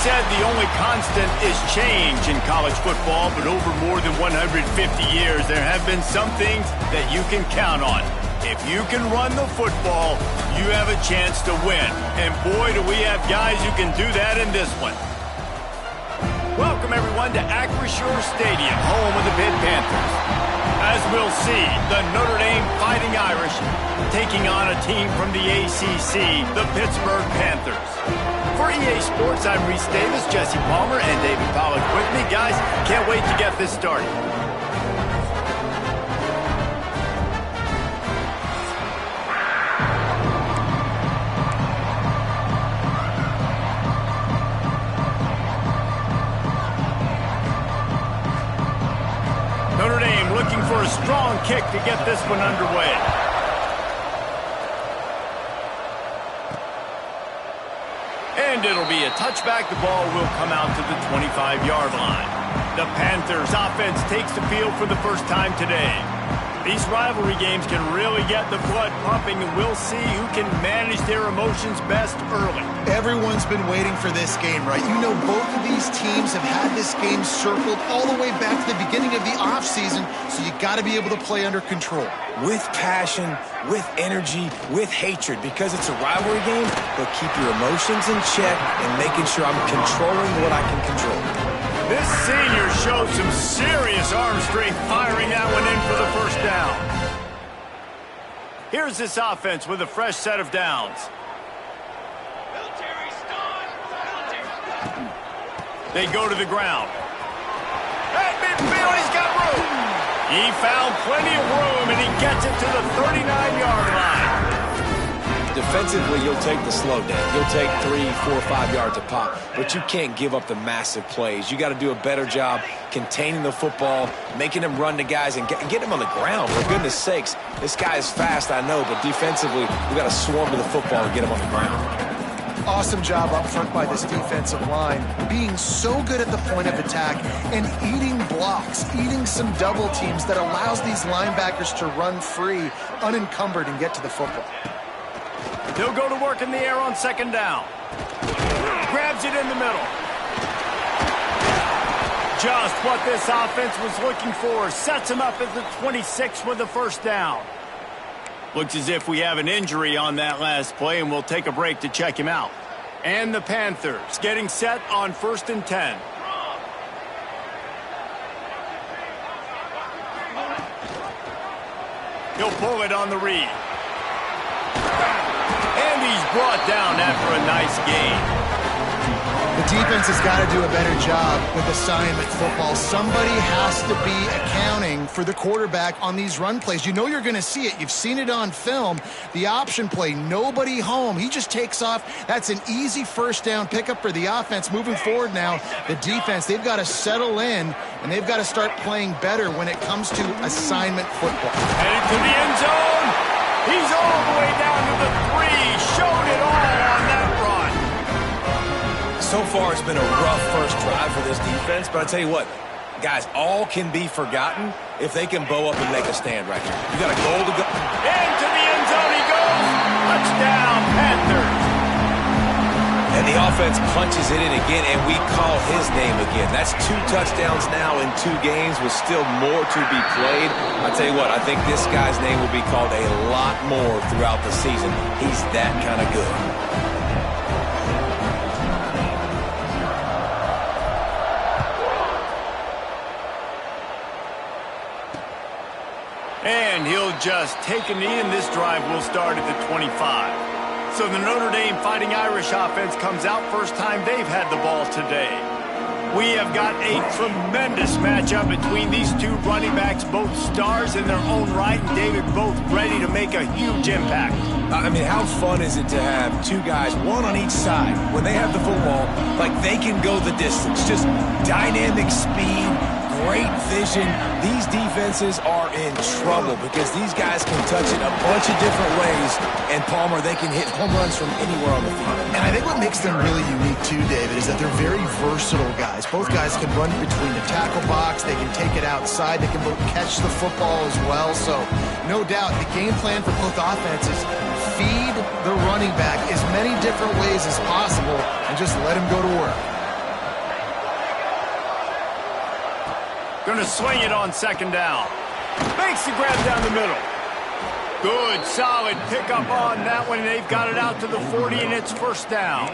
said the only constant is change in college football, but over more than 150 years, there have been some things that you can count on. If you can run the football, you have a chance to win. And boy, do we have guys who can do that in this one. Welcome, everyone, to Acrisure Stadium, home of the Pitt Panthers. As we'll see, the Notre Dame Fighting Irish taking on a team from the ACC, the Pittsburgh Panthers. For EA Sports, I'm Reese Davis, Jesse Palmer, and David Pollack with me. Guys, can't wait to get this started. Notre Dame looking for a strong kick to get this one underway. And it'll be a touchback. The ball will come out to the 25-yard line. The Panthers offense takes the field for the first time today. These rivalry games can really get the blood pumping, and we'll see who can manage their emotions best early. Everyone's been waiting for this game, right? You know, both of these teams have had this game circled all the way back to the beginning of the offseason, so you got to be able to play under control. With passion, with energy, with hatred, because it's a rivalry game, but keep your emotions in check and making sure I'm controlling what I can control. This senior showed some serious arm strength firing that one in for the first down. Here's this offense with a fresh set of downs. They go to the ground. At midfield, he's got room. He found plenty of room, and he gets it to the 39-yard line. Defensively, you'll take the slow down. You'll take 3, 4, 5 yards a pop, but you can't give up the massive plays. You got to do a better job containing the football, making them run to guys, and get them on the ground. For goodness sakes, this guy is fast, I know, but defensively, we got to swarm to the football and get him on the ground. Awesome job up front by this defensive line, being so good at the point of attack and eating blocks, eating some double teams that allows these linebackers to run free, unencumbered, and get to the football. He'll go to work in the air on second down. Grabs it in the middle. Just what this offense was looking for. Sets him up at the 26 with the first down. Looks as if we have an injury on that last play, and we'll take a break to check him out. And the Panthers getting set on 1st and 10. He'll pull it on the read. And he's brought down after a nice gain. The defense has got to do a better job with assignment football. Somebody has to be accounting for the quarterback on these run plays. You know you're going to see it. You've seen it on film. The option play, nobody home. He just takes off. That's an easy first down pickup for the offense. Moving forward now, the defense, they've got to settle in, and they've got to start playing better when it comes to assignment football. Headed to the end zone. He's all the way down to the 3. Showed it all on that run. So far, it's been a rough first drive for this defense, but I tell you what, guys, all can be forgotten if they can bow up and make a stand right here. You got a goal to go. Into the end zone he goes. Touchdown, Panthers. And the offense punches it in again, and we call his name again. That's 2 touchdowns now in 2 games with still more to be played. I tell you what, I think this guy's name will be called a lot more throughout the season. He's that kind of good. And he'll just take a knee, and this drive will start at the 25. So the Notre Dame Fighting Irish offense comes out first time they've had the ball today. We have got a tremendous matchup between these 2 running backs, both stars in their own right, and David, both ready to make a huge impact. I mean, how fun is it to have 2 guys, one on each side, when they have the football, like they can go the distance. Just dynamic speed, great vision. These defenses are in trouble because these guys can touch it a bunch of different ways, and Palmer, they can hit home runs from anywhere on the field. And I think what makes them really unique too, David, is that they're very versatile guys. Both guys can run between the tackle box, they can take it outside, they can both catch the football as well. So no doubt the game plan for both offenses, feed the running back as many different ways as possible and just let him go to work. Going to swing it on second down. Makes the grab down the middle. Good, solid pickup on that one. They've got it out to the 40, and it's first down.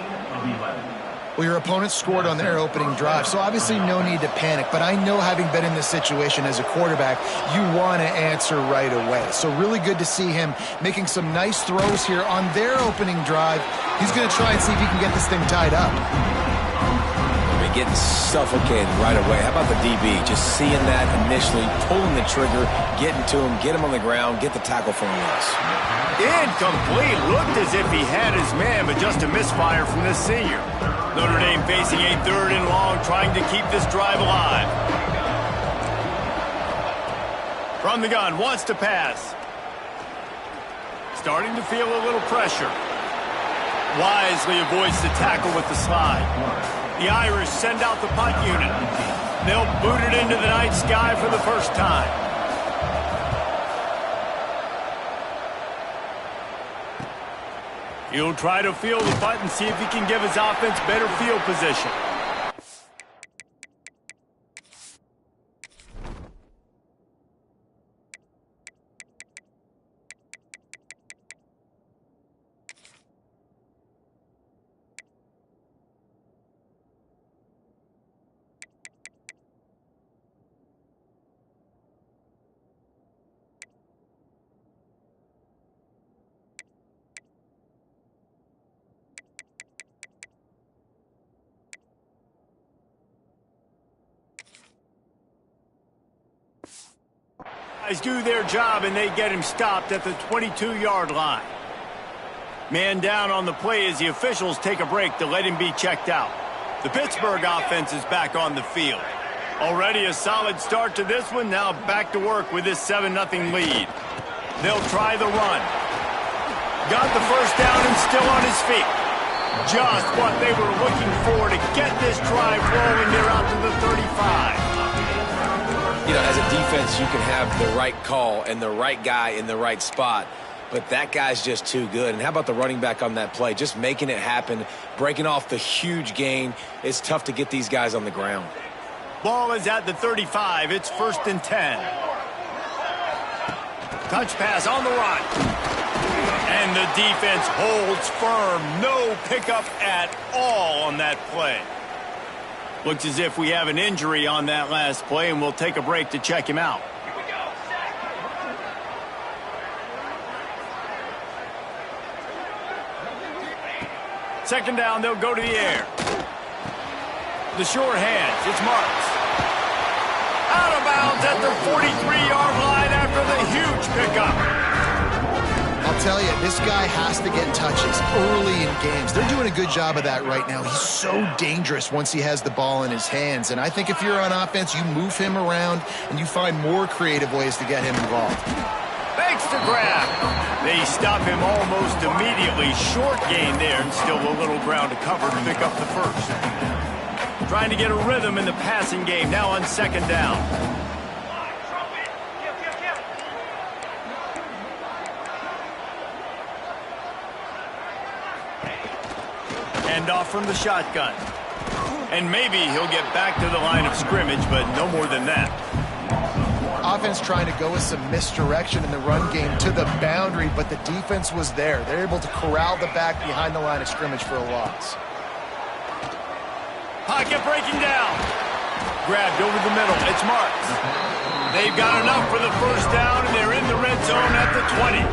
Well, your opponent scored on their opening drive, so obviously no need to panic. But I know, having been in this situation as a quarterback, you want to answer right away. So really good to see him making some nice throws here on their opening drive. He's going to try and see if he can get this thing tied up. They're getting suffocated right away. How about the DB? Just seeing that initially, pulling the trigger, getting to him, get him on the ground, get the tackle for a loss. Incomplete. Looked as if he had his man, but just a misfire from this senior. Notre Dame facing a 3rd and long, trying to keep this drive alive. From the gun, wants to pass. Starting to feel a little pressure. Wisely avoids the tackle with the slide. The Irish send out the punt unit. They'll boot it into the night sky for the first time. He'll try to field the punt and see if he can give his offense better field position. Do their job, and they get him stopped at the 22-yard line. Man down on the play as the officials take a break to let him be checked out. The Pittsburgh offense is back on the field. Already a solid start to this one. Now back to work with this 7-0 lead. They'll try the run. Got the first down and still on his feet. Just what they were looking for to get this drive rolling. They're out to the 35. You know, as a defense, you can have the right call and the right guy in the right spot, but that guy's just too good. And how about the running back on that play? Just making it happen, breaking off the huge gain. It's tough to get these guys on the ground. Ball is at the 35. It's 1st and 10. Touch pass on the run. And the defense holds firm. No pickup at all on that play. Looks as if we have an injury on that last play, and we'll take a break to check him out. Second down, they'll go to the air. The short hands, it's Marks. Out of bounds at the 43-yard line after the huge pickup. I'll tell you, this guy has to get touches early in games. They're doing a good job of that right now. He's so dangerous once he has the ball in his hands. And I think if you're on offense, you move him around and you find more creative ways to get him involved. Thanks to grab. They stop him almost immediately. Short gain there, and still a little ground to cover to pick up the first. Trying to get a rhythm in the passing game now on second down. Off from the shotgun. And maybe he'll get back to the line of scrimmage, but no more than that. Offense trying to go with some misdirection in the run game to the boundary, but the defense was there. They're able to corral the back behind the line of scrimmage for a loss. Pocket breaking down. Grabbed over the middle. It's Marks. They've got enough for the first down, and they're in the red zone at the 20.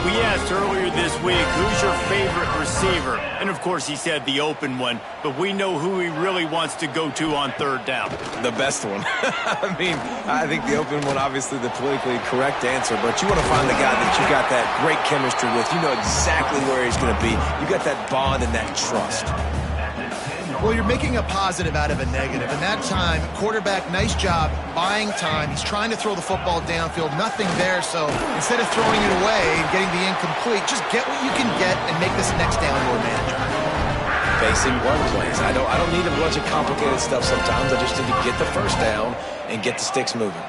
We asked earlier this week, who's your favorite receiver? And, of course, he said the open one, but we know who he really wants to go to on third down. The best one. I mean, I think the open one, obviously the politically correct answer, but you want to find the guy that you got that great chemistry with. You know exactly where he's going to be. You got that bond and that trust. Well, you're making a positive out of a negative. And that time, quarterback, nice job, buying time. He's trying to throw the football downfield. Nothing there, so instead of throwing it away and getting the incomplete, just get what you can get and make this next down more manageable. Basic run plays. I don't need a bunch of complicated stuff sometimes. I just need to get the first down and get the sticks moving.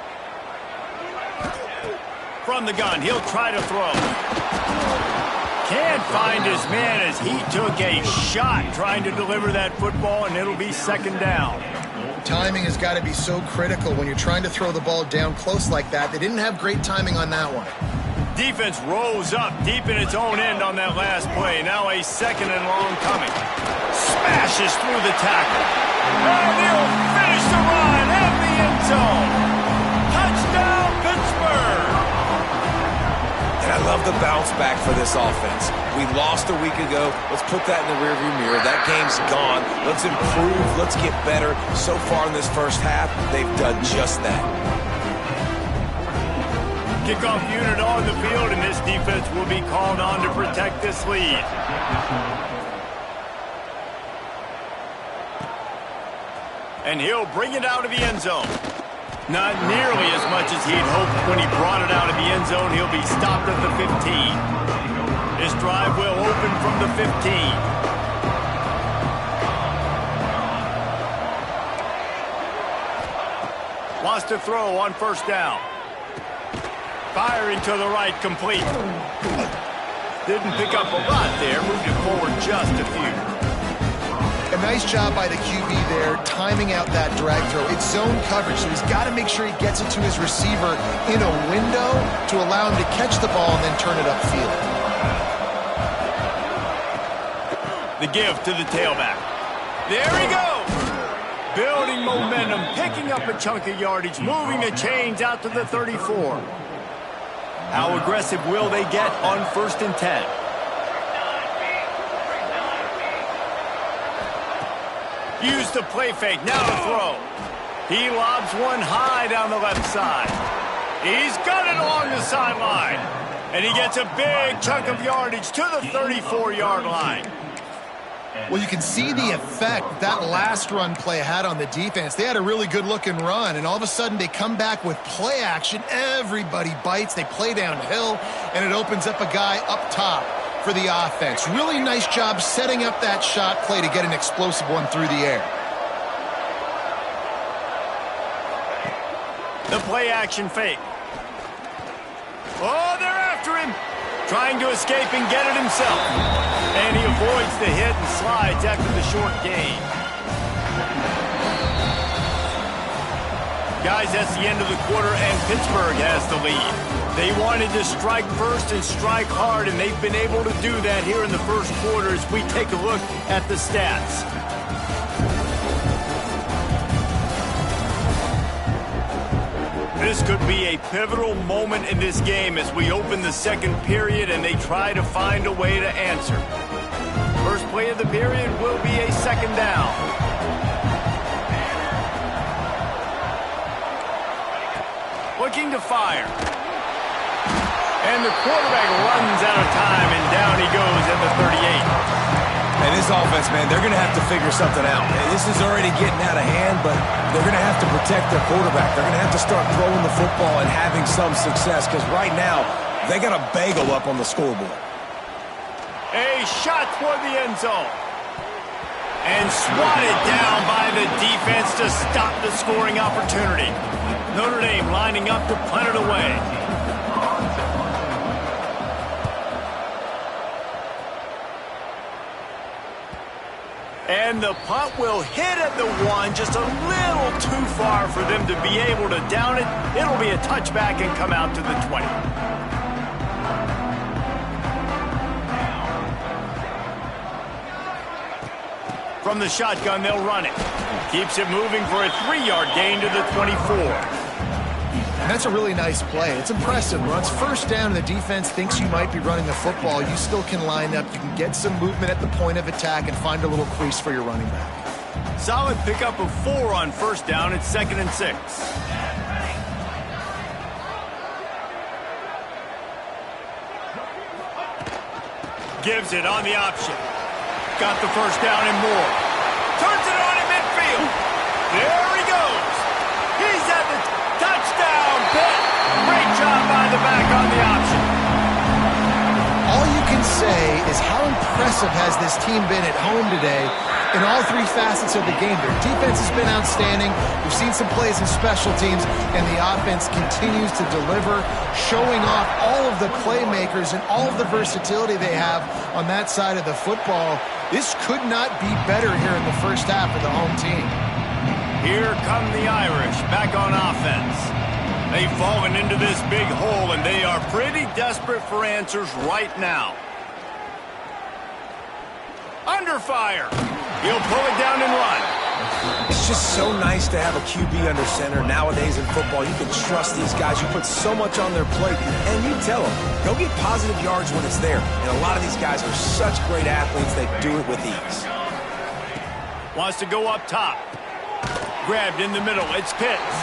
From the gun, he'll try to throw. Can't find his man as he took a shot trying to deliver that football, and it'll be second down. Timing has got to be so critical when you're trying to throw the ball down close like that. They didn't have great timing on that one. Defense rose up deep in its own end on that last play. Now a second and long coming. Smashes through the tackle. And he'll finish the run in the end zone. Touchdown, Pittsburgh! And I love the bounce back for this offense. We lost a week ago. Let's put that in the rearview mirror. That game's gone. Let's improve. Let's get better. So far in this first half, they've done just that. Kickoff unit on the field, and this defense will be called on to protect this lead. And he'll bring it out of the end zone. Not nearly as much as he'd hoped when he brought it out of the end zone. He'll be stopped at the 15. This drive will open from the 15. Lost to throw on first down. Firing to the right, complete. Didn't pick up a lot there, moved it forward just a few. A nice job by the QB there, timing out that drag throw. It's zone coverage, so he's got to make sure he gets it to his receiver in a window to allow him to catch the ball and then turn it upfield. The give to the tailback. There he goes! Building momentum, picking up a chunk of yardage, moving the chains out to the 34. How aggressive will they get on 1st and 10? Use the play fake, now to throw. He lobs one high down the left side. He's got it along the sideline. And he gets a big chunk of yardage to the 34-yard line. Well, you can see the effect that last run play had on the defense. They had a really good-looking run, and all of a sudden they come back with play action. Everybody bites. They play downhill, and it opens up a guy up top for the offense. Really nice job setting up that shot play to get an explosive one through the air. The play action fake. Oh, they're after him. Trying to escape and get it himself. And he avoids the hit and slides after the short gain. Guys, that's the end of the quarter, and Pittsburgh has the lead. They wanted to strike first and strike hard, and they've been able to do that here in the first quarter as we take a look at the stats. This could be a pivotal moment in this game as we open the second period and they try to find a way to answer. First play of the period will be a second down. Looking to fire. And the quarterback runs out of time, and down he goes at the 38. And this offense, man, they're going to have to figure something out. This is already getting out of hand, but they're going to have to protect their quarterback. They're going to have to start throwing the football and having some success because right now they got a bagel up on the scoreboard. A shot toward the end zone. And swatted down by the defense to stop the scoring opportunity. Notre Dame lining up to punt it away. And the punt will hit at the 1, just a little too far for them to be able to down it. It'll be a touchback and come out to the 20. From the shotgun, they'll run it. Keeps it moving for a 3-yard gain to the 24. That's a really nice play. It's impressive. When it's first down and the defense thinks you might be running the football, you still can line up. You can get some movement at the point of attack and find a little crease for your running back. Solid pickup of 4 on first down. It's 2nd and 6. Gives it on the option. Got the first down and more. Turns it on in midfield. There he goes. He's at the touchdown, Pitt. Great job by the back on the option. All you can say is how impressive has this team been at home today in all 3 facets of the game. Their defense has been outstanding. We've seen some plays in special teams, and the offense continues to deliver, showing off all of the playmakers and all of the versatility they have on that side of the football. This could not be better here in the first half of the home team. Here come the Irish back on offense. They've fallen into this big hole, and they are pretty desperate for answers right now. Under fire. He'll pull it down and run. It's just so nice to have a QB under center. Nowadays in football, you can trust these guys. You put so much on their plate, and you tell them, go get positive yards when it's there. And a lot of these guys are such great athletes, they do it with ease. Wants to go up top. Grabbed in the middle. It's Pitts.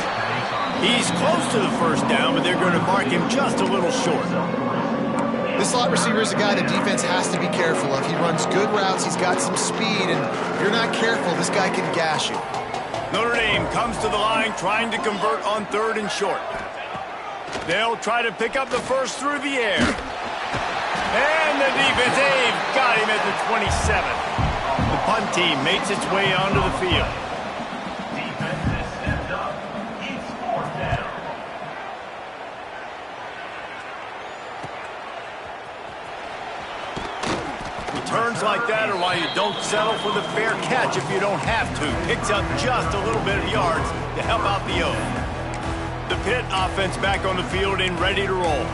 He's close to the first down, but they're going to mark him just a little short. This slot receiver is a guy the defense has to be careful of. He runs good routes. He's got some speed, and if you're not careful, this guy can gash you. Notre Dame comes to the line trying to convert on 3rd and short. They'll try to pick up the first through the air. And the defense, they've got him at the 27. The punt team makes its way onto the field. Turns like that are why you don't settle for the fair catch if you don't have to. Picks up just a little bit of yards to help out the O. The Pitt offense back on the field and ready to roll.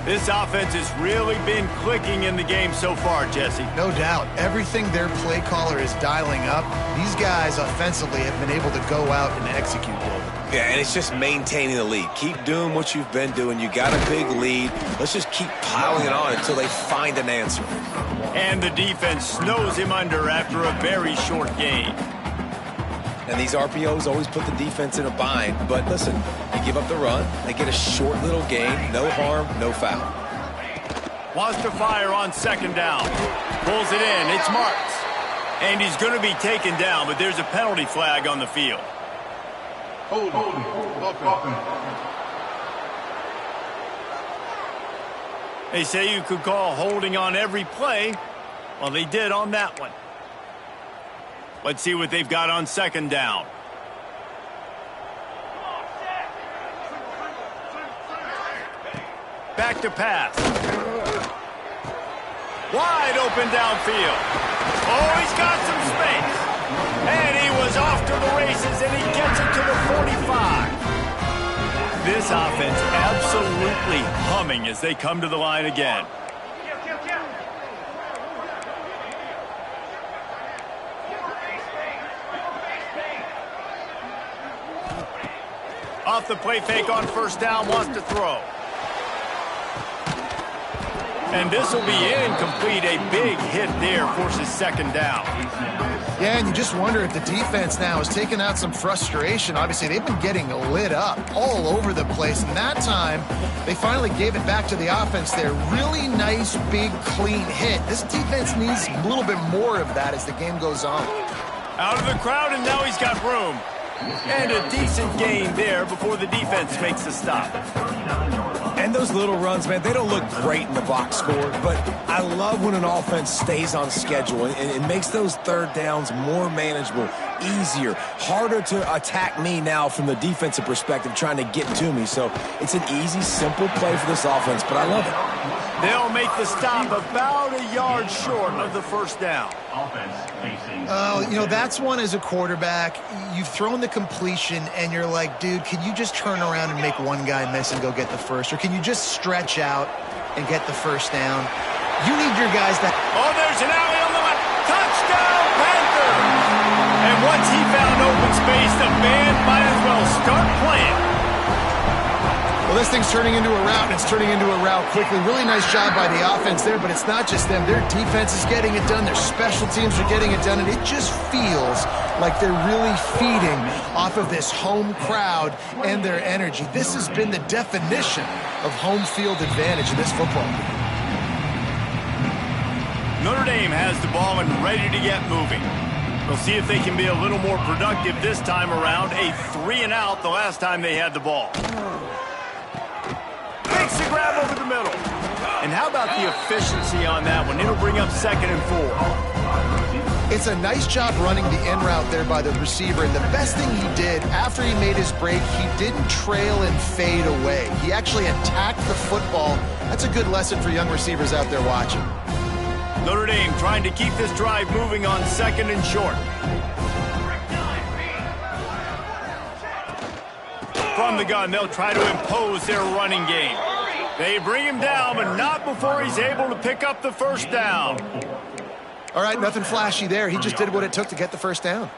This offense has really been clicking in the game so far, Jesse. No doubt. Everything their play caller is dialing up, these guys offensively have been able to go out and execute well. Yeah, and it's just maintaining the lead. Keep doing what you've been doing. You got a big lead. Let's just keep piling it on until they find an answer. And the defense snows him under after a very short gain. And these RPOs always put the defense in a bind. But listen, you give up the run, they get a short little gain, no harm, no foul. Wants to fire on 2nd down. Pulls it in, it's Marks. And he's going to be taken down, but there's a penalty flag on the field. They say you could call holding on every play. Well, they did on that one. Let's see what they've got on 2nd down. Back to pass. Wide open downfield. Oh, he's got some space. And he was off to the races, and he gets it to the 45. This offense absolutely humming as they come to the line again. Off the play fake on 1st down, wants to throw. And this will be incomplete. A big hit there forces 2nd down. Yeah, and you just wonder if the defense now is taking out some frustration. Obviously, they've been getting lit up all over the place. And that time, they finally gave it back to the offense there. Really nice, big, clean hit. This defense needs a little bit more of that as the game goes on. Out of the crowd, and now he's got room. And a decent gain there before the defense makes the stop. And those little runs, man, they don't look great in the box score, but I love when an offense stays on schedule and it makes those 3rd downs more manageable, easier, harder to attack me now from the defensive perspective trying to get to me. So it's an easy, simple play for this offense, but I love it. They'll make the stop about a yard short of the 1st down. You know, that's one as a quarterback. You've thrown the completion, and you're like, dude, can you just turn around and make one guy miss and go get the first? Or can you just stretch out and get the 1st down? You need your guys to... Oh, there's an alley on the left. Touchdown, Panthers! And once he found open space, the band might as well start playing. Well, this thing's turning into a route, and it's turning into a route quickly. Really nice job by the offense there, but it's not just them. Their defense is getting it done. Their special teams are getting it done, and it just feels like they're really feeding off of this home crowd and their energy. This has been the definition of home field advantage in this football game. Notre Dame has the ball and ready to get moving. We'll see if they can be a little more productive this time around. A 3-and-out the last time they had the ball. Makes the grab over the middle. And how about the efficiency on that one? It'll bring up 2nd and 4. It's a nice job running the in route there by the receiver. And the best thing he did after he made his break, he didn't trail and fade away. He actually attacked the football. That's a good lesson for young receivers out there watching. Notre Dame trying to keep this drive moving on 2nd and short. from the gun. They'll try to impose their running game. They bring him down, but not before he's able to pick up the first down. All right, nothing flashy there. He just did what it took to get the first down.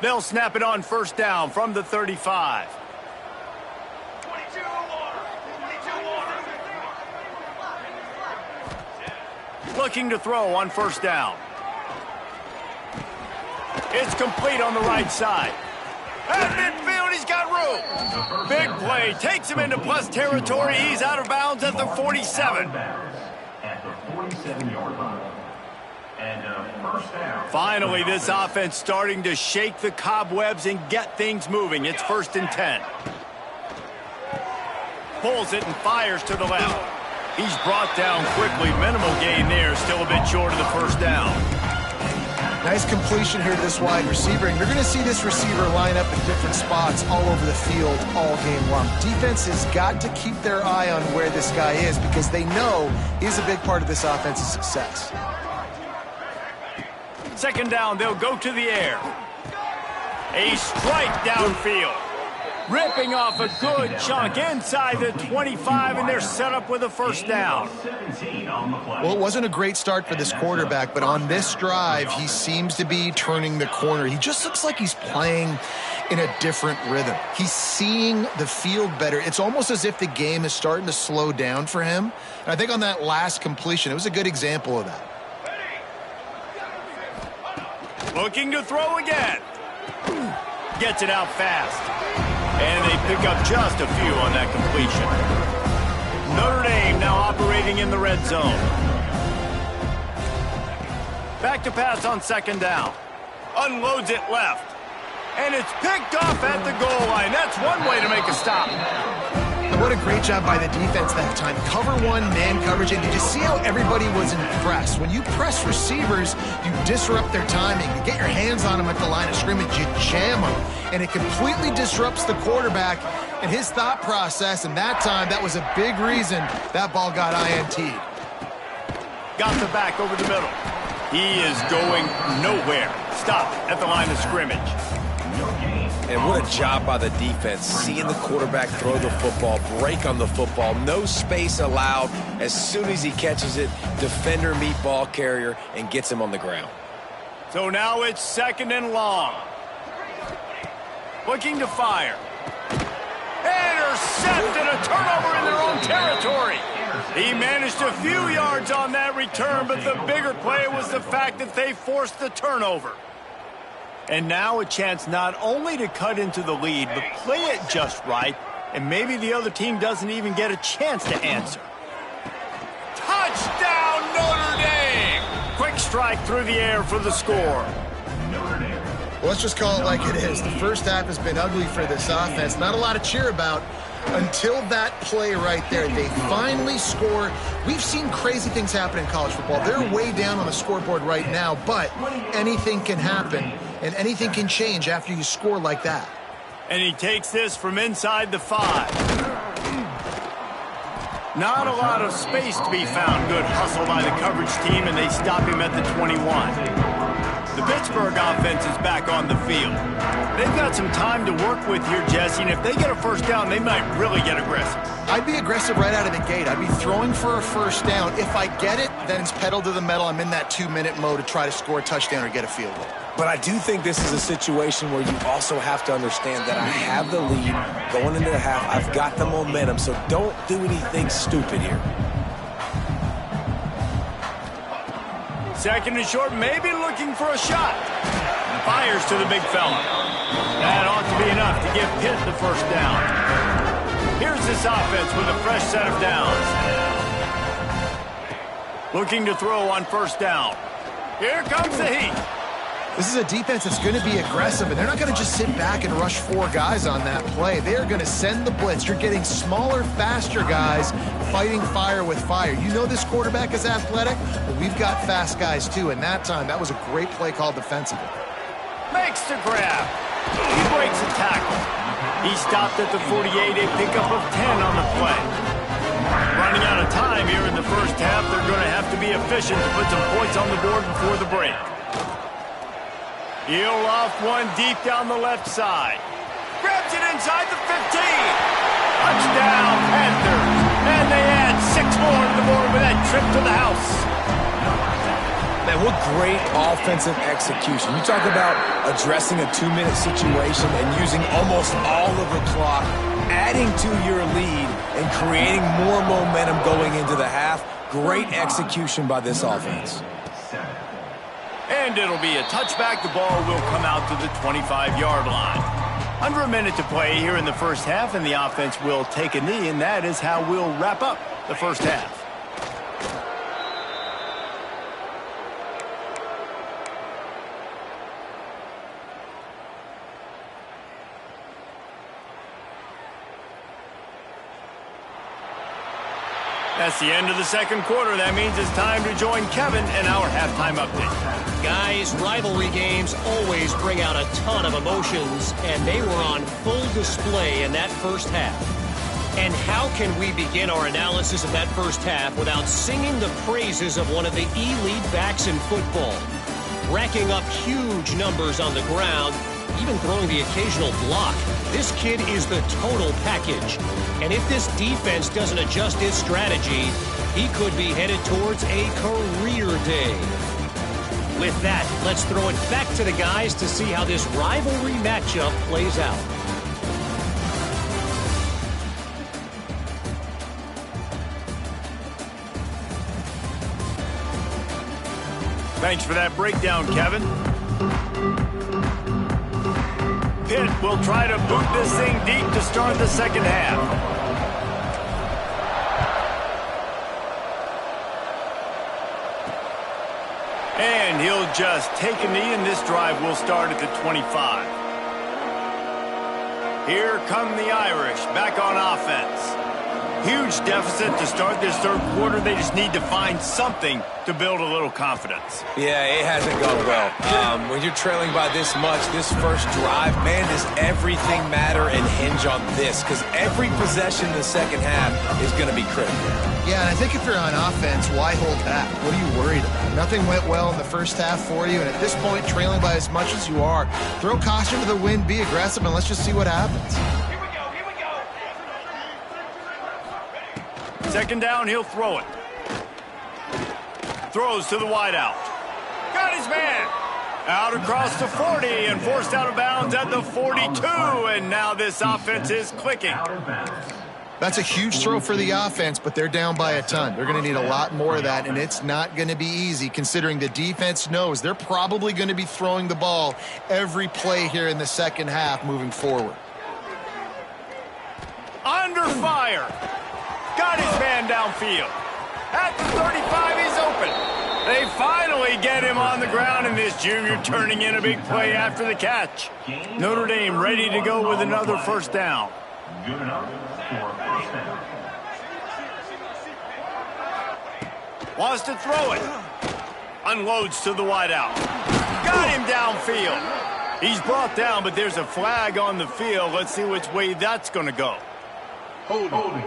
They'll snap it on first down from the 35. Looking to throw on first down. It's complete on the right side. At midfield, he's got room. Big play. Takes him into plus territory. He's out of bounds at the 47. At the 47-yard line. And first down. Finally, this offense starting to shake the cobwebs and get things moving. It's 1st and 10. Pulls it and fires to the left. He's brought down quickly. Minimal gain there. Still a bit short of the first down. Nice completion here to this wide receiver, and you're going to see this receiver line up in different spots all over the field all game long. Defense has got to keep their eye on where this guy is because they know he's a big part of this offense's success. 2nd down, they'll go to the air. A strike downfield. Ripping off a good chunk inside the 25, and they're set up with a first down. Well, it wasn't a great start for this quarterback, but on this drive, he seems to be turning the corner. He just looks like he's playing in a different rhythm. He's seeing the field better. It's almost as if the game is starting to slow down for him. And I think on that last completion, it was a good example of that. Looking to throw again. Gets it out fast. And they pick up just a few on that completion. Notre Dame now operating in the red zone. Back to pass on 2nd down. Unloads it left. And it's picked off at the goal line. That's one way to make a stop. And what a great job by the defense that time. Cover one, man coverage. And did you see how everybody was impressed? When you press receivers, you disrupt their timing. You get your hands on them at the line of scrimmage. You jam them. And it completely disrupts the quarterback and his thought process. And that time, that was a big reason that ball got INT'd. Got the back over the middle. He is going nowhere. Stopped at the line of scrimmage. And what a job by the defense, seeing the quarterback throw the football, break on the football, no space allowed. As soon as he catches it, defender meet ball carrier and gets him on the ground. So now it's 2nd and long. Looking to fire. Intercepted, a turnover in their own territory. He managed a few yards on that return, but the bigger play was the fact that they forced the turnover. And now a chance not only to cut into the lead, but play it just right, and maybe the other team doesn't even get a chance to answer. Touchdown, Notre Dame! Quick strike through the air for the score. Well, let's just call it like it is. The first half has been ugly for this offense. Not a lot to cheer about until that play right there. They finally score. We've seen crazy things happen in college football. They're way down on the scoreboard right now, but anything can happen, and anything can change after you score like that. And he takes this from inside the 5. Not a lot of space to be found. Good hustle by the coverage team, and they stop him at the 21. The Pittsburgh offense is back on the field. They've got some time to work with here, Jesse, and if they get a first down, they might really get aggressive. I'd be aggressive right out of the gate. I'd be throwing for a first down. If I get it, then it's pedal to the metal. I'm in that 2-minute mode to try to score a touchdown or get a field goal. But I do think this is a situation where you also have to understand that I have the lead going into the half. I've got the momentum, so don't do anything stupid here. 2nd and short, maybe looking for a shot. Fires to the big fella. That ought to be enough to give Pitt the first down. Here's this offense with a fresh set of downs. Looking to throw on first down. Here comes the heat. This is a defense that's going to be aggressive, and they're not going to just sit back and rush 4 guys on that play. They are going to send the blitz. You're getting smaller, faster guys fighting fire with fire. You know this quarterback is athletic, but we've got fast guys too, and that time, that was a great play called defensively. Makes the grab. He breaks a tackle. He stopped at the 48, a pickup of 10 on the play. Running out of time here in the first half, they're going to have to be efficient to put some points on the board before the break. He'll off one deep down the left side. Grabs it inside the 15. Touchdown, Panthers. And they add 6 more to the board with that trip to the house. Man, what great offensive execution. You talk about addressing a 2-minute situation and using almost all of the clock, adding to your lead and creating more momentum going into the half. Great execution by this offense. And it'll be a touchback. The ball will come out to the 25-yard line. Under a minute to play here in the first half, and the offense will take a knee, and that is how we'll wrap up the first half. That's the end of the second quarter. That means it's time to join Kevin in our halftime update. Guys, rivalry games always bring out a ton of emotions, and they were on full display in that first half. And how can we begin our analysis of that first half without singing the praises of one of the elite backs in football? Racking up huge numbers on the ground, even throwing the occasional block. This kid is the total package. And if this defense doesn't adjust its strategy, he could be headed towards a career day. With that, let's throw it back to the guys to see how this rivalry matchup plays out. Thanks for that breakdown, Kevin. Pitt will try to boot this thing deep to start the second half. And he'll just take a knee, and this drive will start at the 25. Here come the Irish back on offense. Huge deficit to start this third quarter. They just need to find something to build a little confidence. Yeah, it hasn't gone well. When you're trailing by this much, this first drive, man, does everything matter and hinge on this? Because every possession in the second half is going to be critical. Yeah, and I think if you're on offense, why hold back? What are you worried about? Nothing went well in the first half for you, and at this point, trailing by as much as you are, throw caution to the wind, be aggressive, and let's just see what happens. Second down, he'll throw it. Throws to the wideout. Got his man. Out across the 40 and forced out of bounds at the 42. And now this offense is clicking. That's a huge throw for the offense, but they're down by a ton. They're going to need a lot more of that, and it's not going to be easy considering the defense knows they're probably going to be throwing the ball every play here in the second half moving forward. Under fire. Got his man downfield. At the 35, he's open. They finally get him on the ground, and this junior turning in a big play after the catch. Notre Dame ready to go with another first down. Good enough for a first down. Wants to throw it. Unloads to the wideout. Got him downfield. He's brought down, but there's a flag on the field. Let's see which way that's going to go. Holding.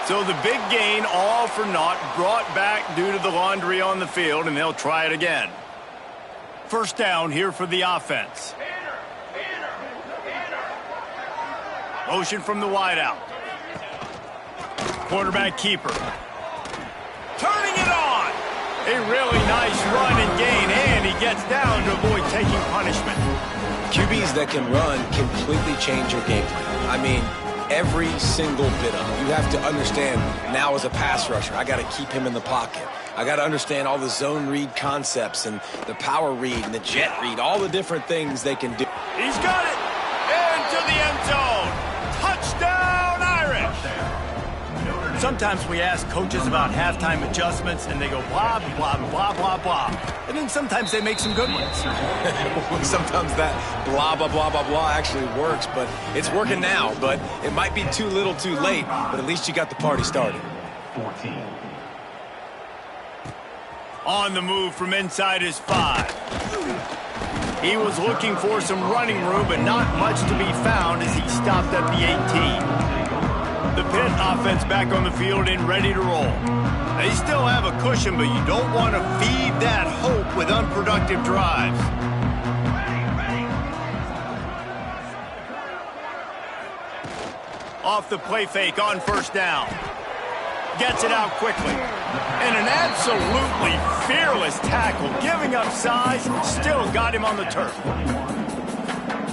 So the big gain, all for naught, brought back due to the laundry on the field, and they'll try it again. First down here for the offense. Motion from the wideout. Quarterback keeper. Turning it on. A really nice run and gain, and he gets down to avoid taking punishment. QBs that can run completely change your game plan. I mean, every single bit of it. You have to understand now as a pass rusher, I got to keep him in the pocket. I got to understand all the zone read concepts and the power read and the jet read, all the different things they can do. He's got it. Into the end zone. Touchdown, Irish. Sometimes we ask coaches about halftime adjustments, and they go blah, blah, blah, blah, blah. And then sometimes they make some good ones. Sometimes that blah, blah, blah, blah, blah actually works, but it's working now. But it might be too little too late, but at least you got the party started. 14. On the move from inside his 5. He was looking for some running room, but not much to be found as he stopped at the 18. The Pitt offense back on the field and ready to roll. They still have a cushion, but you don't want to feed that hope with unproductive drives. Off the play fake on first down. Gets it out quickly. And an absolutely fearless tackle, giving up size, still got him on the turf.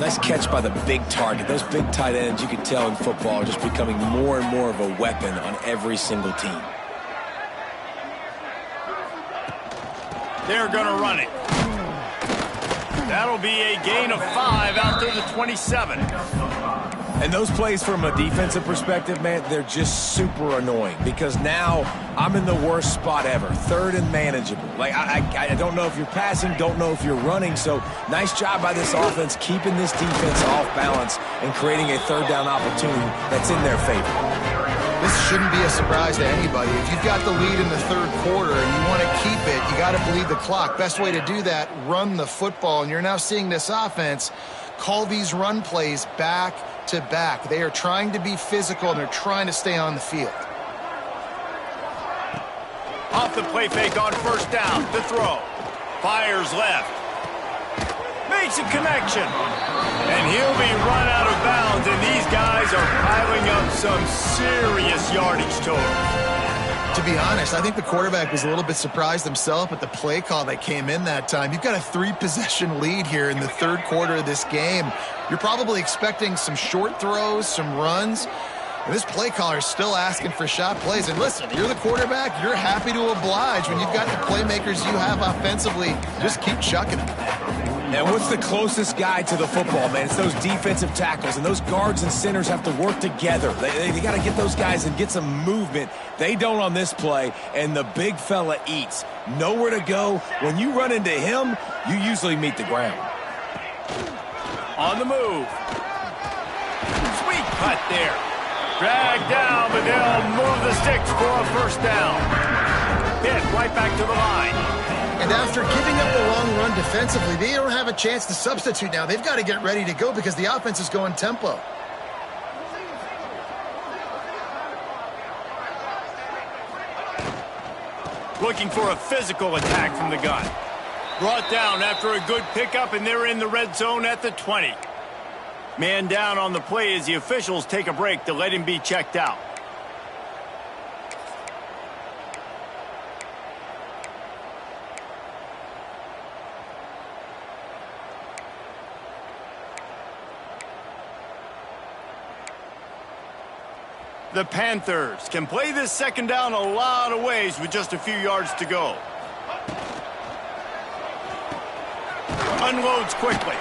Nice catch by the big target. Those big tight ends, you can tell in football, are just becoming more and more of a weapon on every single team. They're going to run it. That'll be a gain of 5 out to the 27. And those plays from a defensive perspective, man, they're just super annoying because now I'm in the worst spot ever, third and manageable. Like, I don't know if you're passing, don't know if you're running, so nice job by this offense keeping this defense off balance and creating a third down opportunity that's in their favor. This shouldn't be a surprise to anybody. If you've got the lead in the third quarter and you want to keep it, you got to bleed the clock. Best way to do that, run the football. And you're now seeing this offense call these run plays back to back. They are trying to be physical and they're trying to stay on the field. Off the play fake on first down. The throw. Fires left. Makes a connection. And he'll be run out of bounds, and these guys are piling up some serious yardage totals. To be honest, I think the quarterback was a little bit surprised himself at the play call that came in that time. You've got a 3-possession lead here in the third quarter of this game. You're probably expecting some short throws, some runs. And this play caller is still asking for shot plays. And listen, you're the quarterback. You're happy to oblige when you've got the playmakers you have offensively. Just keep chucking them. And what's the closest guy to the football, man? It's those defensive tackles, and those guards and centers have to work together. They got to get those guys and get some movement. They don't on this play, and the big fella eats. Nowhere to go. When you run into him, you usually meet the ground. On the move. Sweet cut there. Dragged down, but they'll move the sticks for a first down. Pitt right back to the line. And after giving up the long run defensively, they don't have a chance to substitute now. They've got to get ready to go because the offense is going tempo. Looking for a physical attack from the gun. Brought down after a good pickup, and they're in the red zone at the 20. Man down on the play as the officials take a break to let him be checked out. The Panthers can play this second down a lot of ways with just a few yards to go. Unloads quickly.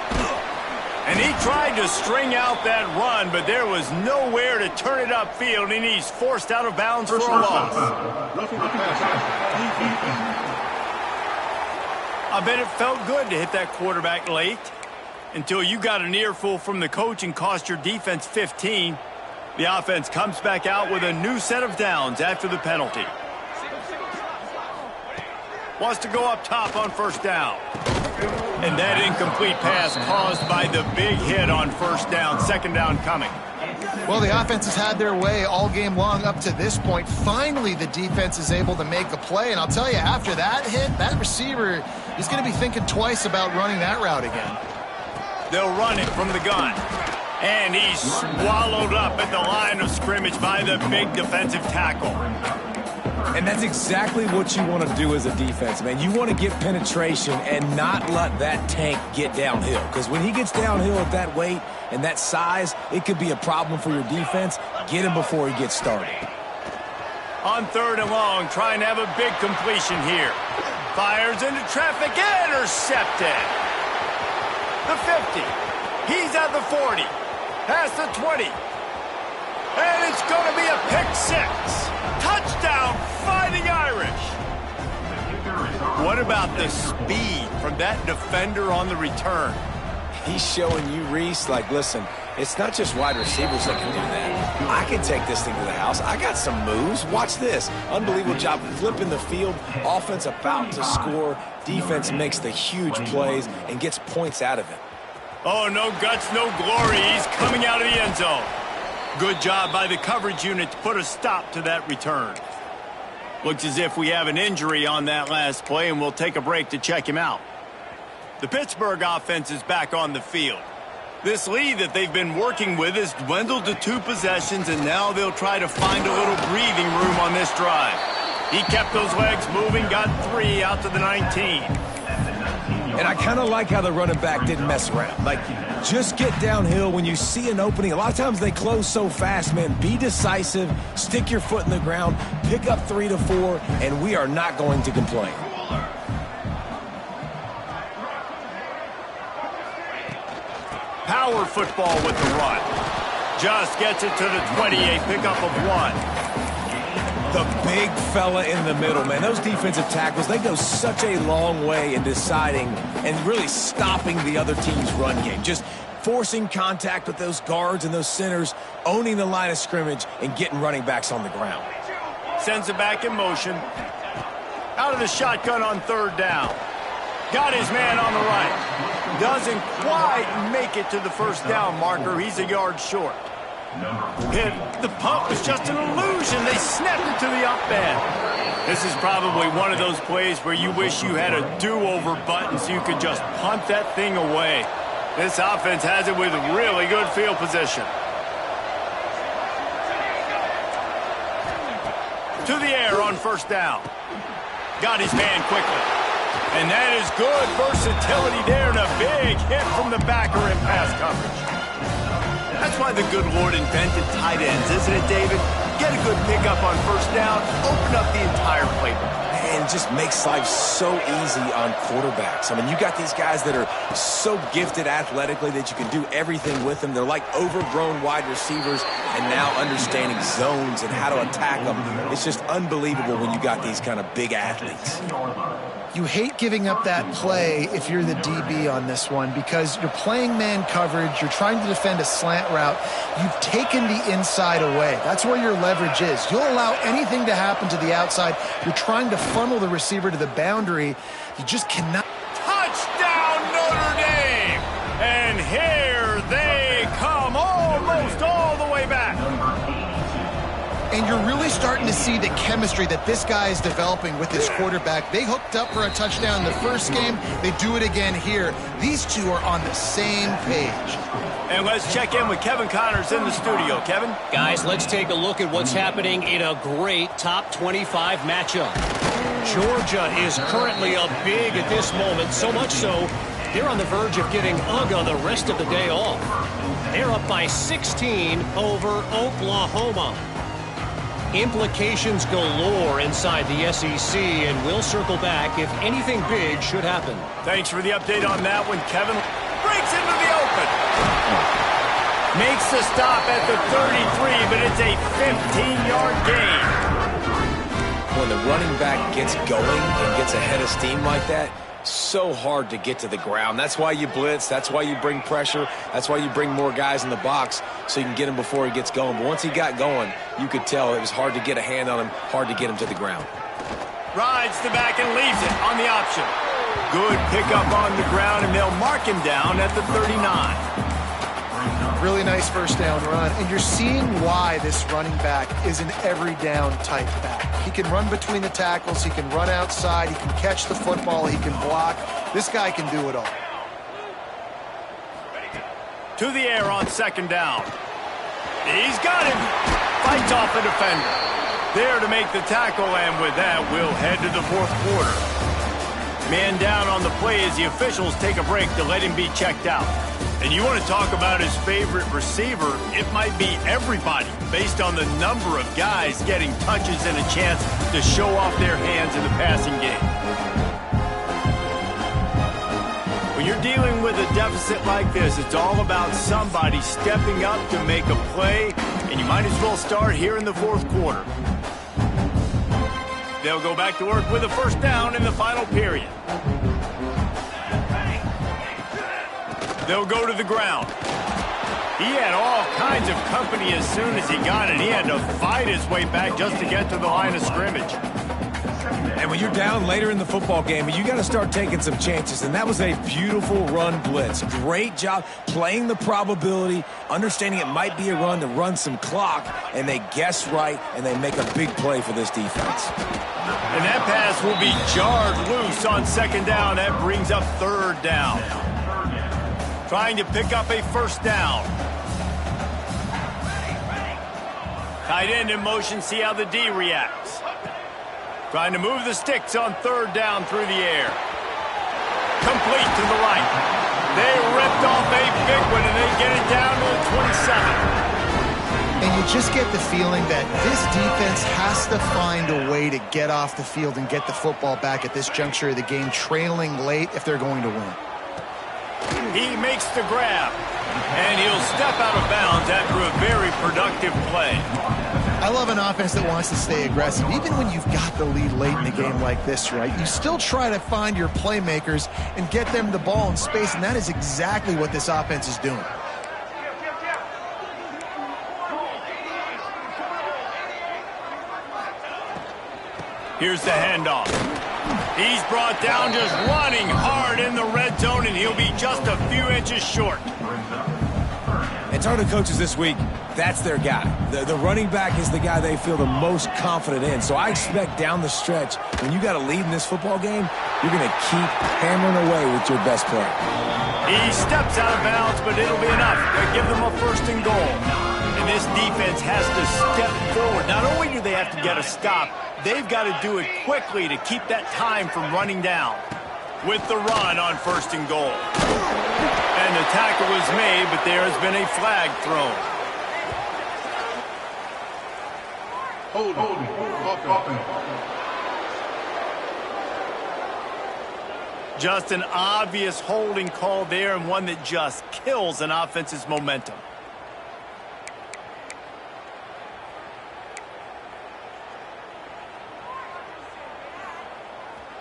And he tried to string out that run, but there was nowhere to turn it upfield, and he's forced out of bounds for a loss. I bet it felt good to hit that quarterback late until you got an earful from the coach and cost your defense 15. The offense comes back out with a new set of downs after the penalty. Wants to go up top on first down. And that incomplete pass caused by the big hit on first down. Second down coming. Well, the offense has had their way all game long up to this point. Finally, the defense is able to make a play. And I'll tell you, after that hit, that receiver is going to be thinking twice about running that route again. They'll run it from the gun. And he's swallowed up at the line of scrimmage by the big defensive tackle. And that's exactly what you want to do as a defense, man. You want to get penetration and not let that tank get downhill. Because when he gets downhill at that weight and that size, it could be a problem for your defense. Get him before he gets started. On third and long, trying to have a big completion here. Fires into traffic, intercepted. The 50. He's at the 40. Past the 20. And it's going to be a pick six. Touchdown, Fighting Irish. What about the speed from that defender on the return? He's showing you, Reese, like, listen, it's not just wide receivers that can do that. I can take this thing to the house. I got some moves. Watch this. Unbelievable job flipping the field. Offense about to score. Defense makes the huge plays and gets points out of it. Oh, no guts, no glory. He's coming out of the end zone. Good job by the coverage unit to put a stop to that return. Looks as if we have an injury on that last play, and we'll take a break to check him out. The Pittsburgh offense is back on the field. This lead that they've been working with has dwindled to 2 possessions, and now they'll try to find a little breathing room on this drive. He kept those legs moving, got 3 out to the 19. And I kind of like how the running back didn't mess around. Like, just get downhill when you see an opening. A lot of times they close so fast, man. Be decisive, stick your foot in the ground, pick up 3 to 4, and we are not going to complain. Power football with the run. Just gets it to the 28, pickup of 1. The big fella in the middle, man. Those defensive tackles, they go such a long way in deciding and really stopping the other team's run game. Just forcing contact with those guards and those centers, owning the line of scrimmage, and getting running backs on the ground. Sends it back in motion. Out of the shotgun on 3rd down. Got his man on the right. Doesn't quite make it to the 1st down marker. He's a yard short. The punt was just an illusion. They snapped it to the up end. This is probably one of those plays where you wish you had a do-over button so you could just punt that thing away. This offense has it with really good field position. To the air on 1st down. Got his man quickly. And that is good versatility there, and a big hit from the backer in pass coverage. That's why the good Lord invented tight ends, isn't it, David? Get a good pickup on 1st down, open up the entire playbook. Man, just makes life so easy on quarterbacks. I mean, you got these guys that are so gifted athletically that you can do everything with them. They're like overgrown wide receivers, and now understanding zones and how to attack them. It's just unbelievable when you got these kind of big athletes. You hate giving up that play if you're the DB on this one because you're playing man coverage, you're trying to defend a slant route, you've taken the inside away. That's where your leverage is. You'll allow anything to happen to the outside. You're trying to funnel the receiver to the boundary. You just cannot. Touchdown, Notre Dame! And here they come, almost all the way back. And you're really starting to see the chemistry that this guy is developing with his quarterback. They hooked up for a touchdown in the first game. They do it again here. These two are on the same page. And let's check in with Kevin Connors in the studio. Kevin? Guys, let's take a look at what's happening in a great top 25 matchup. Georgia is currently up big at this moment, so much so they're on the verge of getting UGA the rest of the day off. They're up by 16 over Oklahoma. Implications galore inside the SEC, and we'll circle back if anything big should happen. Thanks for the update on that one, Kevin. Breaks into the open. Makes the stop at the 33, but it's a 15-yard gain. When the running back gets going and gets ahead of steam like that, so hard to get to the ground. That's why you blitz. That's why you bring pressure. That's why you bring more guys in the box so you can get him before he gets going. But once he got going, you could tell it was hard to get a hand on him, hard to get him to the ground. Rides the back and leaves it on the option. Good pickup on the ground, and they'll mark him down at the 39. Really nice 1st down run, and you're seeing why this running back is an every down type back. He can run between the tackles, he can run outside, he can catch the football, he can block. This guy can do it all. To the air on 2nd down. He's got him. Fights off a defender. There to make the tackle, and with that, we'll head to the 4th quarter. Man down on the play as the officials take a break to let him be checked out. And you want to talk about his favorite receiver, it might be everybody based on the number of guys getting touches and a chance to show off their hands in the passing game. When you're dealing with a deficit like this, it's all about somebody stepping up to make a play, and you might as well start here in the 4th quarter. They'll go back to work with a 1st down in the final period. They'll go to the ground. He had all kinds of company as soon as he got it. He had to fight his way back just to get to the line of scrimmage. And when you're down later in the football game, you got to start taking some chances. And that was a beautiful run blitz. Great job playing the probability, understanding it might be a run to run some clock, and they guess right, and they make a big play for this defense. And that pass will be jarred loose on second down. That brings up third down. Trying to pick up a first down. Tight end in motion, see how the D reacts. Trying to move the sticks on third down through the air. Complete to the right. They ripped off a big one, and they get it down to the 27. And you just get the feeling that this defense has to find a way to get off the field and get the football back at this juncture of the game, trailing late if they're going to win. He makes the grab, and he'll step out of bounds after a very productive play. I love an offense that wants to stay aggressive. Even when you've got the lead late in the game like this, right, you still try to find your playmakers and get them the ball in space, and that is exactly what this offense is doing. Here's the handoff. He's brought down just running hard in the red zone, and he'll be just a few inches short. And talking to coaches this week, that's their guy. The running back is the guy they feel the most confident in. So I expect down the stretch, when you got a lead in this football game, you're going to keep hammering away with your best player. He steps out of bounds, but it'll be enough to give them a first and goal. And this defense has to step forward. Not only do they have to get a stop, they've got to do it quickly to keep that time from running down. With the run on first and goal. And the tackle was made, but there has been a flag thrown. Just an obvious holding call there, and one that just kills an offense's momentum.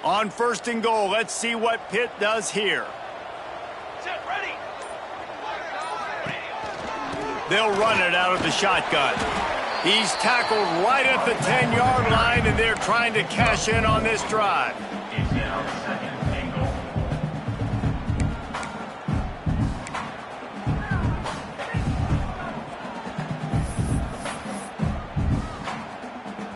On first and goal, let's see what Pitt does here. They'll run it out of the shotgun. He's tackled right at the 10-yard line, and they're trying to cash in on this drive.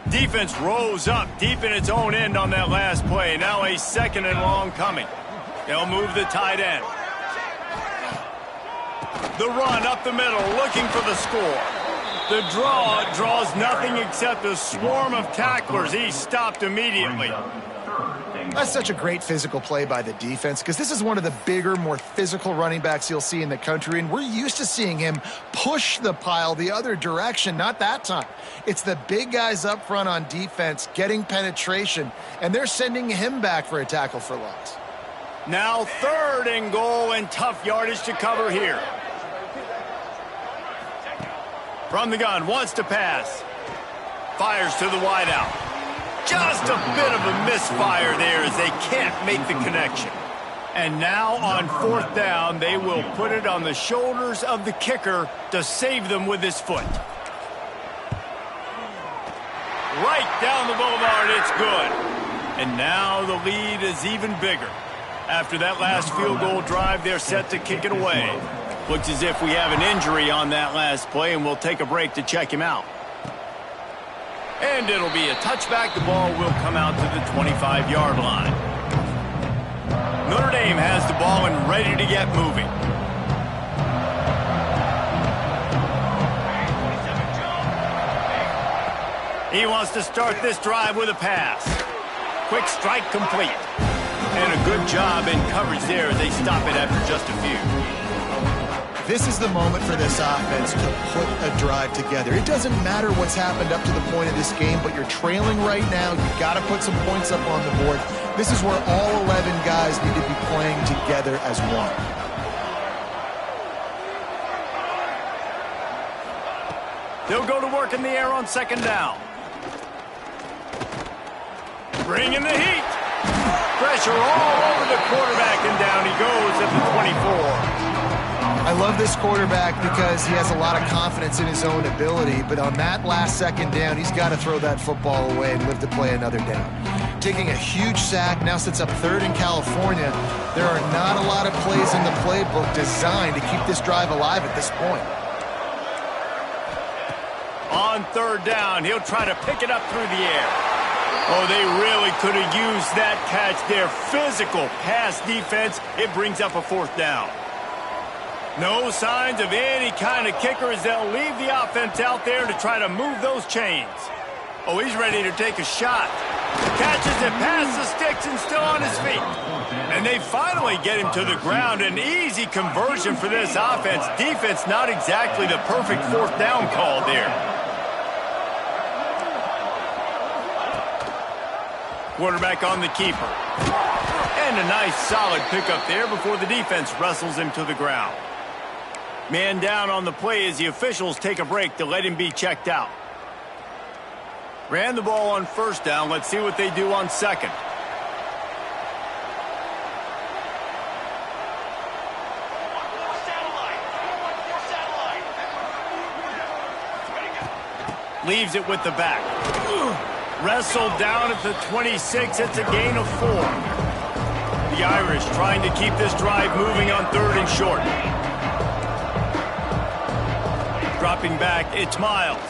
Defense rose up deep in its own end on that last play. Now a second and long coming. They'll move the tight end. The run up the middle, looking for the score. The draw draws nothing except a swarm of tacklers. He's stopped immediately. That's such a great physical play by the defense, because this is one of the bigger, more physical running backs you'll see in the country, and we're used to seeing him push the pile the other direction. Not that time. It's the big guys up front on defense getting penetration, and they're sending him back for a tackle for loss. Now third and goal, and tough yardage to cover here. From the gun, wants to pass. Fires to the wideout. Just a bit of a misfire there as they can't make the connection. And now on fourth down, they will put it on the shoulders of the kicker to save them with his foot. Right down the boulevard, it's good. And now the lead is even bigger. After that last field goal drive, they're set to kick it away. Looks as if we have an injury on that last play, and we'll take a break to check him out. And it'll be a touchback. The ball will come out to the 25-yard line. Notre Dame has the ball and ready to get moving. He wants to start this drive with a pass. Quick strike complete. And a good job in coverage there as they stop it after just a few. This is the moment for this offense to put a drive together. It doesn't matter what's happened up to the point of this game, but you're trailing right now. You've got to put some points up on the board. This is where all 11 guys need to be playing together as one. They'll go to work in the air on second down. Bringing the heat. Pressure all over the quarterback, and down he goes at the 24. I love this quarterback because he has a lot of confidence in his own ability, but on that last second down, he's got to throw that football away and live to play another down. taking a huge sack, now sits up third in California. There are not a lot of plays in the playbook designed to keep this drive alive at this point. On third down, he'll try to pick it up through the air. Oh, they really could have used that catch there. Physical pass defense. It brings up a fourth down. No signs of any kind of kicker as they'll leave the offense out there to try to move those chains. Oh, he's ready to take a shot. Catches it past the sticks and still on his feet. And they finally get him to the ground. An easy conversion for this offense. Defense not exactly the perfect fourth down call there. Quarterback on the keeper. And a nice solid pickup there before the defense wrestles him to the ground. Man down on the play as the officials take a break to let him be checked out. Ran the ball on first down. Let's see what they do on second. Leaves it with the back. Wrestled down at the 26. It's a gain of 4. The Irish trying to keep this drive moving on third and short. Dropping back, it's Miles.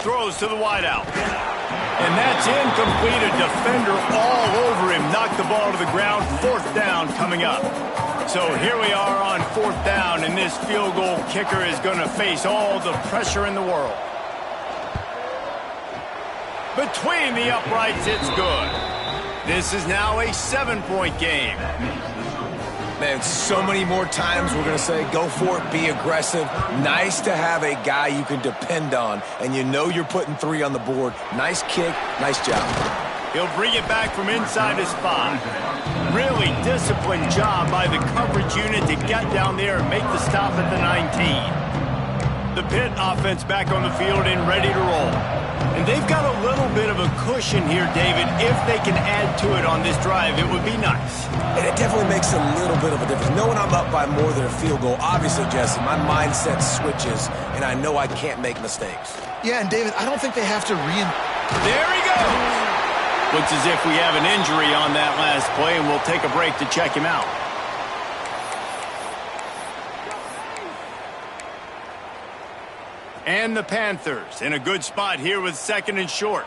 Throws to the wideout. And that's incomplete. A defender all over him. Knocked the ball to the ground. Fourth down coming up. So here we are on fourth down, and this field goal kicker is going to face all the pressure in the world. Between the uprights, it's good. This is now a 7-point game. Man, so many more times we're going to say, go for it, be aggressive. Nice to have a guy you can depend on, and you know you're putting 3 on the board. Nice kick, nice job. He'll bring it back from inside his 5. Really disciplined job by the coverage unit to get down there and make the stop at the 19. The Pitt offense back on the field and ready to roll. And they've got a little bit of a cushion here, David. If they can add to it on this drive, it would be nice. And it definitely makes a little bit of a difference. Knowing I'm up by more than a field goal, obviously, Jesse, my mindset switches, and I know I can't make mistakes. Yeah, and David, I don't think they have to There he goes! Looks as if we have an injury on that last play, and we'll take a break to check him out. And the Panthers in a good spot here with second and short.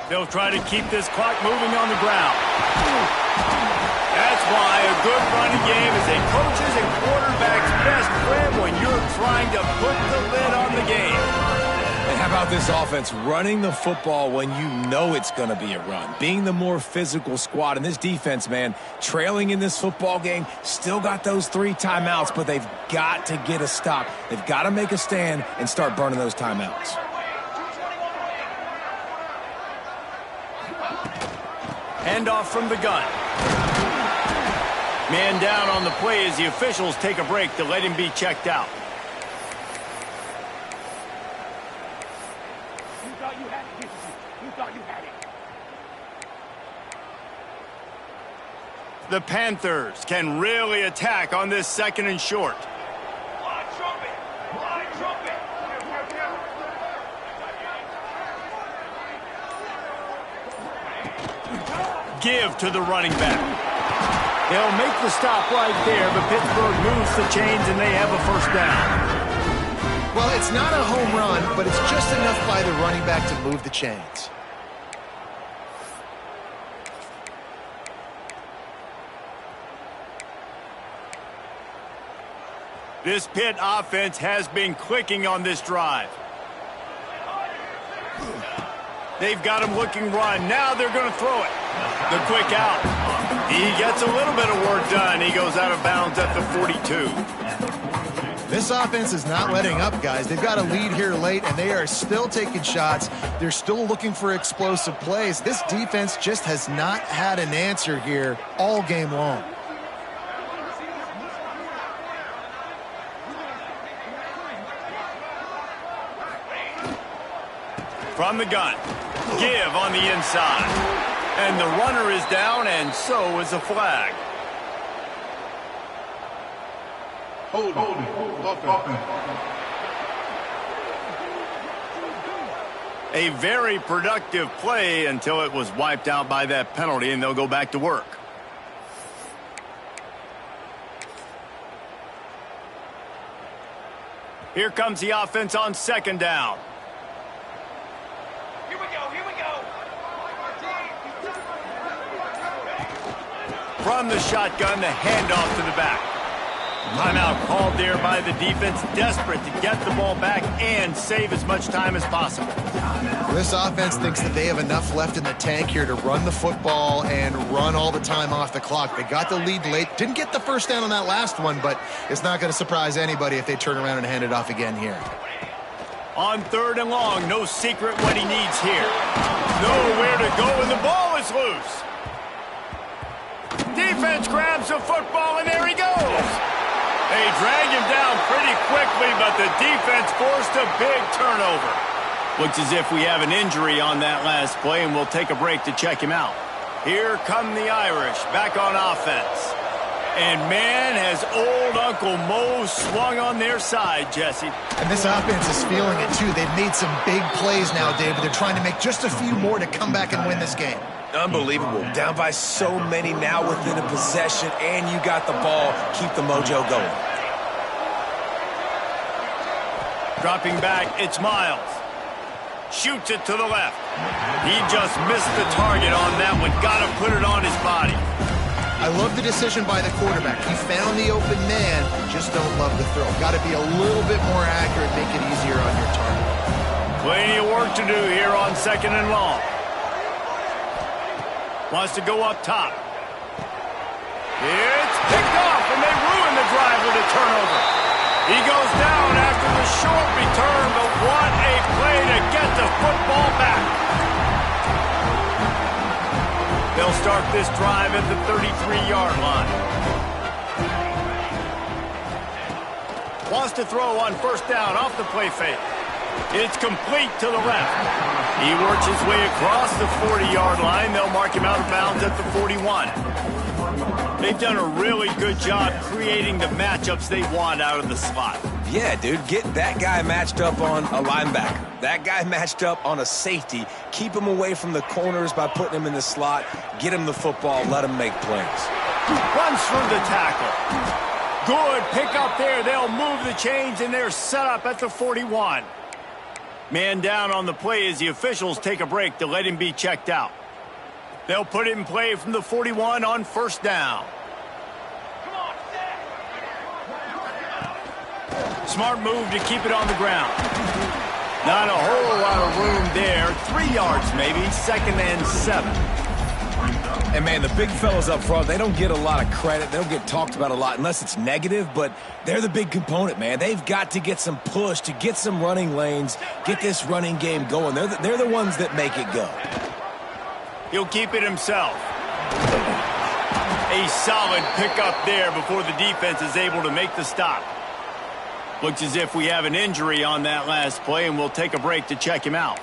They'll try to keep this clock moving on the ground. That's why a good running game is a coach's and quarterback's best friend when you're trying to put the lid on the game. And how about this offense running the football when you know it's going to be a run? Being the more physical squad. And this defense, man, trailing in this football game, still got those 3 timeouts, but they've got to get a stop. They've got to make a stand and start burning those timeouts. Handoff from the gun. Man down on the play as the officials take a break to let him be checked out. The Panthers can really attack on this second and short. Give to the running back. They'll make the stop right there, but Pittsburgh moves the chains and they have a first down. Well, it's not a home run, but it's just enough by the running back to move the chains. This Pitt offense has been clicking on this drive. They've got him looking run. Now they're going to throw it. The quick out. He gets a little bit of work done. He goes out of bounds at the 42. This offense is not letting up, guys. They've got a lead here late, and they are still taking shots. They're still looking for explosive plays. This defense just has not had an answer here all game long. From the gun. Give on the inside. And the runner is down, and so is a flag. A very productive play until it was wiped out by that penalty, and they'll go back to work. Here comes the offense on second down. Here we go, here we go. From the shotgun, the handoff to the back. Timeout called there by the defense, desperate to get the ball back and save as much time as possible. This offense thinks that they have enough left in the tank here to run the football and run all the time off the clock. They got the lead late. Didn't get the first down on that last one, but it's not going to surprise anybody if they turn around and hand it off again here. On third and long, no secret what he needs here. Nowhere to go, and the ball is loose. Defense grabs the football, and there he goes. They drag him down pretty quickly, but the defense forced a big turnover. Looks as if we have an injury on that last play, and we'll take a break to check him out. Here come the Irish, back on offense. And, man, has old Uncle Mo swung on their side, Jesse. And this offense is feeling it, too. They've made some big plays now, David. They're trying to make just a few more to come back and win this game. Unbelievable. Down by so many now within a possession, and you got the ball. Keep the mojo going. Dropping back, it's Miles. Shoots it to the left. He just missed the target on that one. Got to put it on his body. I love the decision by the quarterback. He found the open man, just don't love the throw. Got to be a little bit more accurate, make it easier on your target. Plenty of work to do here on second and long. Wants to go up top. It's picked off, and they ruin the drive with a turnover. He goes down after the short return, but what a play to get the football back. They'll start this drive at the 33-yard line. Wants to throw on first down off the play fake. It's complete to the left. He works his way across the 40-yard line. They'll mark him out of bounds at the 41. They've done a really good job creating the matchups they want out of the slot. Yeah, dude, get that guy matched up on a linebacker. That guy matched up on a safety. Keep him away from the corners by putting him in the slot. Get him the football. Let him make plays. Runs through the tackle. Good pick up there. They'll move the chains, and they're set up at the 41. Man down on the play as the officials take a break to let him be checked out. They'll put it in play from the 41 on first down. Smart move to keep it on the ground. Not a whole lot of room there. 3 yards maybe, second and 7. And, man, the big fellas up front, they don't get a lot of credit. They don't get talked about a lot unless it's negative, but they're the big component, man. They've got to get some push to get some running lanes, get this running game going. They're the ones that make it go. He'll keep it himself. A solid pickup there before the defense is able to make the stop. Looks as if we have an injury on that last play, and we'll take a break to check him out.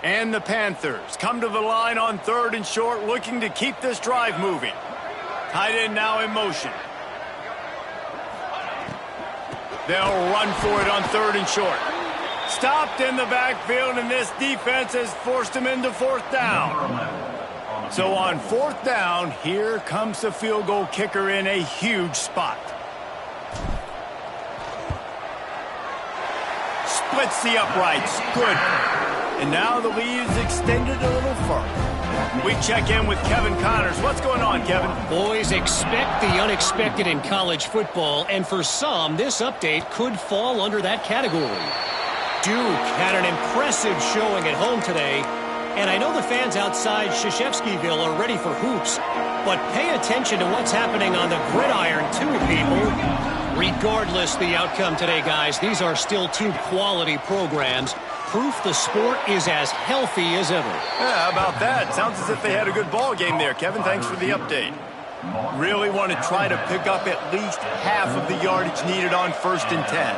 And the Panthers come to the line on third and short, looking to keep this drive moving. Tight end now in motion. They'll run for it on third and short. Stopped in the backfield, and this defense has forced him into fourth down. So on fourth down, here comes the field goal kicker in a huge spot. Splits the uprights. Good. And now the lead is extended a little further. We check in with Kevin Connors. What's going on, Kevin? Boys, expect the unexpected in college football, and for some, this update could fall under that category. Duke had an impressive showing at home today, and I know the fans outside Krzyzewskiville are ready for hoops, but pay attention to what's happening on the gridiron too, people. Regardless the outcome today, guys, these are still two quality programs. Proof the sport is as healthy as ever. Yeah, how about that? Sounds as if they had a good ball game there, Kevin. Thanks for the update. Really want to try to pick up at least half of the yardage needed on 1st and 10.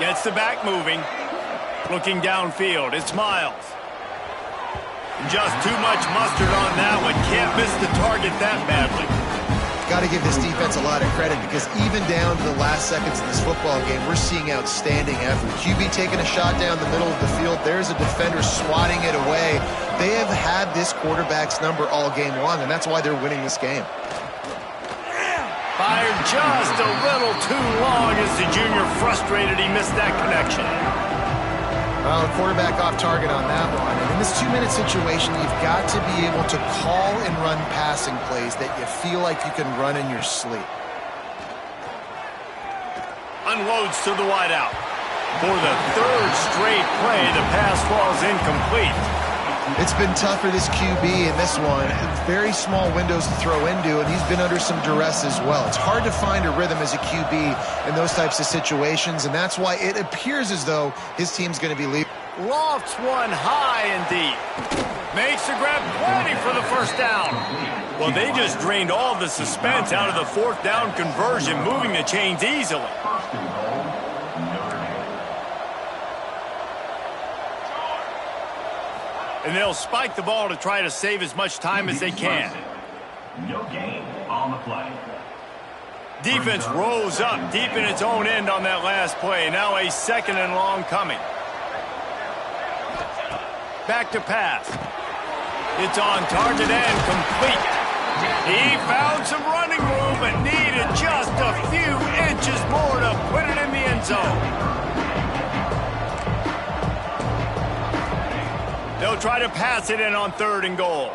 Gets the back moving. Looking downfield. It's Miles. Just too much mustard on that one. Can't miss the target that badly. Got to give this defense a lot of credit because even down to the last seconds of this football game, we're seeing outstanding effort. QB taking a shot down the middle of the field. There's a defender swatting it away. They have had this quarterback's number all game long, and that's why they're winning this game. Fired just a little too long as the junior frustrated he missed that connection. Well, the quarterback off target on that one. And in this 2-minute situation, you've got to be able to call and run passing plays that you feel like you can run in your sleep. Unloads to the wideout. For the third straight play, the pass falls incomplete. It's been tough for this QB in this one. Very small windows to throw into, and he's been under some duress as well. It's hard to find a rhythm as a QB in those types of situations, and that's why it appears as though his team's going to be leading. Lofts one high and deep. Makes the grab plenty for the first down. Well, they just drained all the suspense out of the fourth down conversion, moving the chains easily. And they'll spike the ball to try to save as much time as they can. No gain on the play. Defense rose up deep in its own end on that last play. Now a second and long coming. Back to pass. It's on target and complete. He found some running room but needed just a few inches more to put it in the end zone. They'll try to pass it in on 3rd and goal.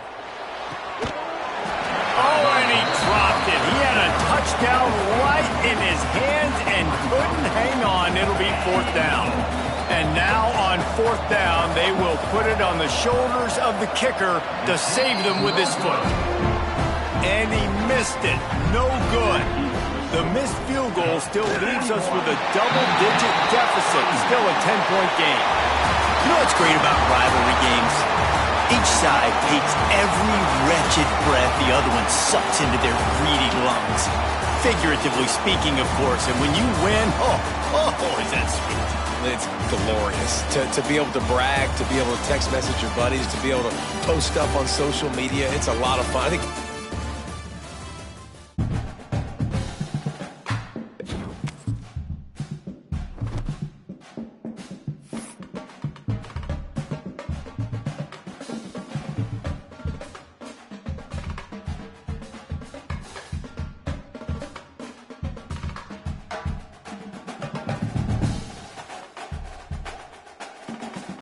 Oh, and he dropped it. He had a touchdown right in his hands and couldn't hang on. It'll be 4th down. And now on 4th down, they will put it on the shoulders of the kicker to save them with his foot. And he missed it. No good. The missed field goal still leaves us with a double-digit deficit. Still a 10-point game. You know what's great about rivalry games? Each side takes every wretched breath the other one sucks into their greedy lungs. Figuratively speaking, of course. And when you win, is that sweet. It's glorious. To be able to brag, to be able to text message your buddies, to be able to post stuff on social media, it's a lot of fun. I think